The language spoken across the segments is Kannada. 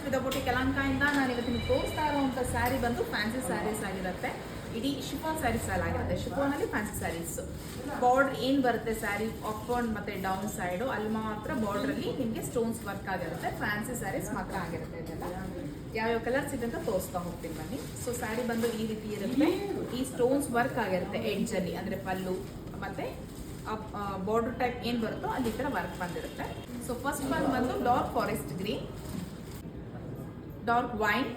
ವಿದ ಬುಟಿ ಯಲಹಂಕದಿಂದ ನಾನು ಇವತ್ತು ನಿಮಗೆ ತೋರಿಸ್ತಾ ಇರುವಂಥ ಸ್ಯಾರಿ ಬಂದು ಫ್ಯಾನ್ಸಿ ಸ್ಯಾರೀಸ್ ಆಗಿರುತ್ತೆ. ಇಡೀ ಶಿಫಾನ್ ಸ್ಯಾರೀಸ್ ಸ್ಟೈಲ್ ಆಗಿರುತ್ತೆ. ಶಿಫಾನಲ್ಲಿ ಫ್ಯಾನ್ಸಿ ಸ್ಯಾರೀಸ್ ಬಾರ್ಡರ್ ಏನು ಬರುತ್ತೆ ಸ್ಯಾರಿ ಅಪ್ ಅಂಡ್ ಮತ್ತು ಡೌನ್ ಸೈಡು ಅಲ್ಲಿ ಮಾತ್ರ ಬಾರ್ಡ್ರಲ್ಲಿ ನಿಮಗೆ ಸ್ಟೋನ್ಸ್ ವರ್ಕ್ ಆಗಿರುತ್ತೆ. ಫ್ಯಾನ್ಸಿ ಸ್ಯಾರೀಸ್ ಮಾತ್ರ ಆಗಿರುತ್ತೆ. ಇದೆಲ್ಲ ಯಾವ್ಯಾವ ಕಲರ್ಸ್ ಇದೆ ಅಂತ ತೋರಿಸ್ತಾ ಹೋಗ್ತೀನಿ ಬನ್ನಿ. ಸೊ ಸ್ಯಾರಿ ಬಂದು ಈ ರೀತಿ ಇರುತ್ತೆ. ಈ ಸ್ಟೋನ್ಸ್ ವರ್ಕ್ ಆಗಿರುತ್ತೆ ಎಡ್ಜಲ್ಲಿ, ಅಂದರೆ ಪಲ್ಲು ಮತ್ತು ಬಾರ್ಡರ್ ಟೈಪ್ ಏನು ಬರುತ್ತೋ ಅಲ್ಲಿ ಈ ಥರ ವರ್ಕ್ ಬಂದಿರುತ್ತೆ. ಸೊ ಫಸ್ಟ್ ಒನ್ ಬಂದು dark forest green, dark wine,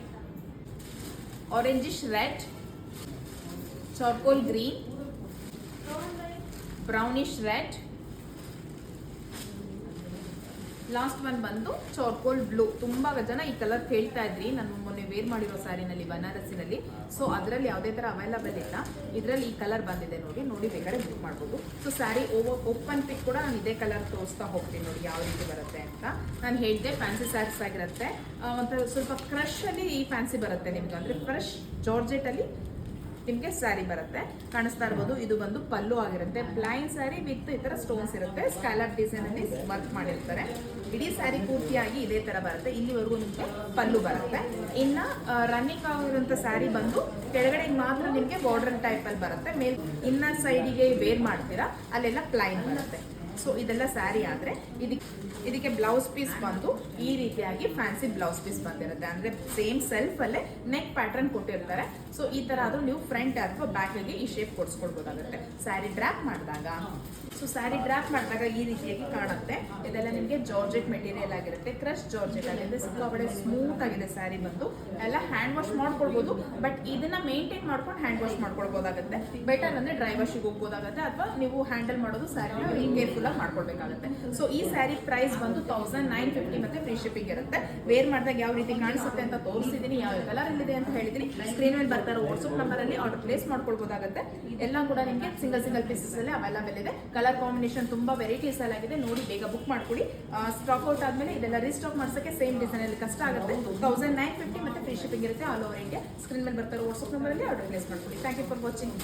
orangish red, charcoal green, brownish red, last one ಬಂದು ಚಾರ್ಕೋಲ್ ಬ್ಲೂ. ತುಂಬ ಜನ ಈ ಕಲರ್ ಕೇಳ್ತಾ ಇದ್ರಿ, ನಾನು ಮೊನ್ನೆ ವೇರ್ ಮಾಡಿರೋ ಸ್ಯಾರಿನಲ್ಲಿ ಬನಾರಸಿನಲ್ಲಿ. ಸೊ ಅದರಲ್ಲಿ ಯಾವುದೇ ಥರ ಅವೈಲಬಲ್ ಇಲ್ಲ. ಇದರಲ್ಲಿ ಈ ಕಲರ್ ಬಂದಿದೆ ನೋಡಿ ಬೇಕಾದ್ರೆ ಬುಕ್ ಮಾಡ್ಬೋದು. ಸೊ ಸ್ಯಾರಿ ಓಪನ್ ಪಿಕ್ ಕೂಡ ನಾನು ಇದೇ ಕಲರ್ ತೋರಿಸ್ತಾ ಹೋಗ್ತೀನಿ ನೋಡಿ ಯಾವ ರೀತಿ ಬರುತ್ತೆ ಅಂತ. ನಾನು ಹೇಳಿದೆ ಫ್ಯಾನ್ಸಿ ಸ್ಯಾರೀಸ್ ಆಗಿರುತ್ತೆ. ಒಂಥರ ಸ್ವಲ್ಪ ಕ್ರಶಲ್ಲಿ ಈ ಫ್ಯಾನ್ಸಿ ಬರುತ್ತೆ ನಿಮ್ಗೆ, ಅಂದರೆ ಫ್ರೆಶ್ ಜಾರ್ಜೆಟಲ್ಲಿ ನಿಮಗೆ ಸ್ಯಾರಿ ಬರುತ್ತೆ. ಕಾಣಿಸ್ತಾ ಇರ್ಬೋದು, ಇದು ಬಂದು ಪಲ್ಲು ಆಗಿರುತ್ತೆ. ಪ್ಲೈನ್ ಸ್ಯಾರಿ ವಿತ್ ಈ ಥರ ಸ್ಟೋನ್ಸ್ ಇರುತ್ತೆ. ಸ್ಕ್ಯಾಲಪ್ ಡಿಸೈನ್ ಅಲ್ಲಿ ವರ್ಕ್ ಮಾಡಿರ್ತಾರೆ. ಇಡೀ ಸ್ಯಾರಿ ಪೂರ್ತಿಯಾಗಿ ಇದೇ ತರ ಬರುತ್ತೆ. ಇಲ್ಲಿವರೆಗೂ ನಿಮಗೆ ಪಲ್ಲು ಬರುತ್ತೆ. ಇನ್ನ ರನ್ನಿಂಗ್ ಆಗಿರುವಂಥ ಸ್ಯಾರಿ ಬಂದು ಕೆಳಗಡೆ ಮಾತ್ರ ನಿಮಗೆ ಬಾರ್ಡರ್ ಟೈಪ್ ಅಲ್ಲಿ ಬರುತ್ತೆ. ಮೇಲ್ ಇನ್ನ ಸೈಡಿಗೆ ವೇರ್ ಮಾಡ್ತೀರಾ ಅಲ್ಲೆಲ್ಲ ಪ್ಲೈನ್ ಬರುತ್ತೆ. ಸೊ ಇದೆಲ್ಲ ಸ್ಯಾರಿ ಆದರೆ ಇದಕ್ಕೆ ಬ್ಲೌಸ್ ಪೀಸ್ ಬಂದು ಈ ರೀತಿಯಾಗಿ ಫ್ಯಾನ್ಸಿ ಬ್ಲೌಸ್ ಪೀಸ್ ಬಂದಿರುತ್ತೆ. ಅಂದರೆ ಸೇಮ್ ಸೆಲ್ಫಲ್ಲೇ ನೆಕ್ ಪ್ಯಾಟರ್ನ್ ಕೊಟ್ಟಿರ್ತಾರೆ. ಸೊ ಈ ಥರ ಆದರೂ ನೀವು ಫ್ರಂಟ್ ಅಥವಾ ಬ್ಯಾಕಿಗೆ ಈ ಶೇಪ್ ಕೊಡಿಸ್ಕೊಳ್ಬೋದಾಗುತ್ತೆ. ಸ್ಯಾರಿ ಡ್ರ್ಯಾಪ್ ಮಾಡಿದಾಗ ಈ ರೀತಿಯಾಗಿ ಕಾಣುತ್ತೆ. ಇದೆಲ್ಲ ನಿಮಗೆ ಜಾರ್ಜೆಟ್ ಮೆಟೀರಿಯಲ್ ಆಗಿರುತ್ತೆ. ಕ್ರಶ್ ಜಾರ್ಜೆಟ್ ಆಗಿದೆ. ಸಿಕ್ಕಾಪಟ್ಟೆ ಸ್ಮೂತ್ ಆಗಿದೆ ಸ್ಯಾರಿ ಬಂದು. ಎಲ್ಲ ಹ್ಯಾಂಡ್ ವಾಶ್ ಮಾಡ್ಕೊಳ್ಬೋದು, ಬಟ್ ಇದನ್ನ ಮೇಂಟೈನ್ ಮಾಡ್ಕೊಂಡು ಹ್ಯಾಂಡ್ ವಾಶ್ ಮಾಡ್ಕೊಳ್ಬೋದಾಗುತ್ತೆ. ಬೆಟರ್ ಅಂದರೆ ಡ್ರೈ ವಾಶಿಗೆ ಹೋಗ್ಬೋದಾಗುತ್ತೆ, ಅಥವಾ ನೀವು ಹ್ಯಾಂಡಲ್ ಮಾಡೋದು ಸ್ಯಾರಿನ ಕೇರ್ಫುಲ್ ಆಗಿ ಮಾಡ್ಕೊಳ್ಬೇಕಾಗುತ್ತೆ. ಸೊ ಈ ಸ್ಯಾರಿ ಪ್ರೈಸ್ ಬಂದು 1950 ಮತ್ತೆ ಫ್ರೀ ಶಿಪ್ಪಿಂಗ್ ಇರುತ್ತೆ. ವೇರ್ ಮಾಡಿದಾಗ ಯಾವ ರೀತಿ ಕಾಣಿಸುತ್ತೆ ಅಂತ ತೋರಿಸಿದ್ದೀನಿ, ಯಾವ ಕಲರ್ ಇಲ್ಲಿದೆ ಅಂತ ಹೇಳಿದ್ದೀನಿ. ಸ್ಕ್ರೀನ್ ಮೇಲೆ ಬರ್ತಾ ಇರೋ ವಾಟ್ಸ್ಆಪ್ ನಂಬರ್ ಅಲ್ಲಿ ಆರ್ಡರ್ ಪ್ಲೇಸ್ ಮಾಡ್ಕೊಳ್ಬೋದಾಗುತ್ತೆ. ಎಲ್ಲ ಕೂಡ ನಿಮಗೆ ಸಿಂಗಲ್ ಪೀಸಸ್ ಅಲ್ಲಿ ಅವೈಲಬಲ್ ಇದೆ. ಕಲರ್ ಕಾಂಬಿನೇಷನ್ ತುಂಬಾ ವೆರೈಟೀಸ್ ಎಲ್ಲ ಆಗಿದೆ. ನೋಡಿ ಬೇಗ ಬುಕ್ ಮಾಡ್ಕೊಳ್ಳಿ. ಸ್ಟಾಕ್ ಔಟ್ ಆದ್ಮೇಲೆ ಇದೆಲ್ಲ ರೀಸ್ಟಾಕ್ ಮಾಡ್ಸಕ್ಕೆ ಸೇಮ್ ಡಿಸೈನ್ ಅಲ್ಲಿ ಕಷ್ಟ ಆಗುತ್ತೆ. 1950 ಮತ್ತೆ ಫ್ರೀ ಶಿಪ್ಪಿಂಗ್ ಇರುತ್ತೆ ಆಲ್ ಓವರ್ ಇಂಡಿಯಾ. ಸ್ಕ್ರೀನ್ ಮೇಲೆ ಬರ್ತಾ ಇರೋ ವಾಟ್ಸ್ಆಪ್ ನಂಬರ್ ಅಲ್ಲಿ ಆರ್ಡರ್ ಪ್ಲೇಸ್ ಮಾಡ್ಕೊಳ್ಳಿ. Thank you for watching.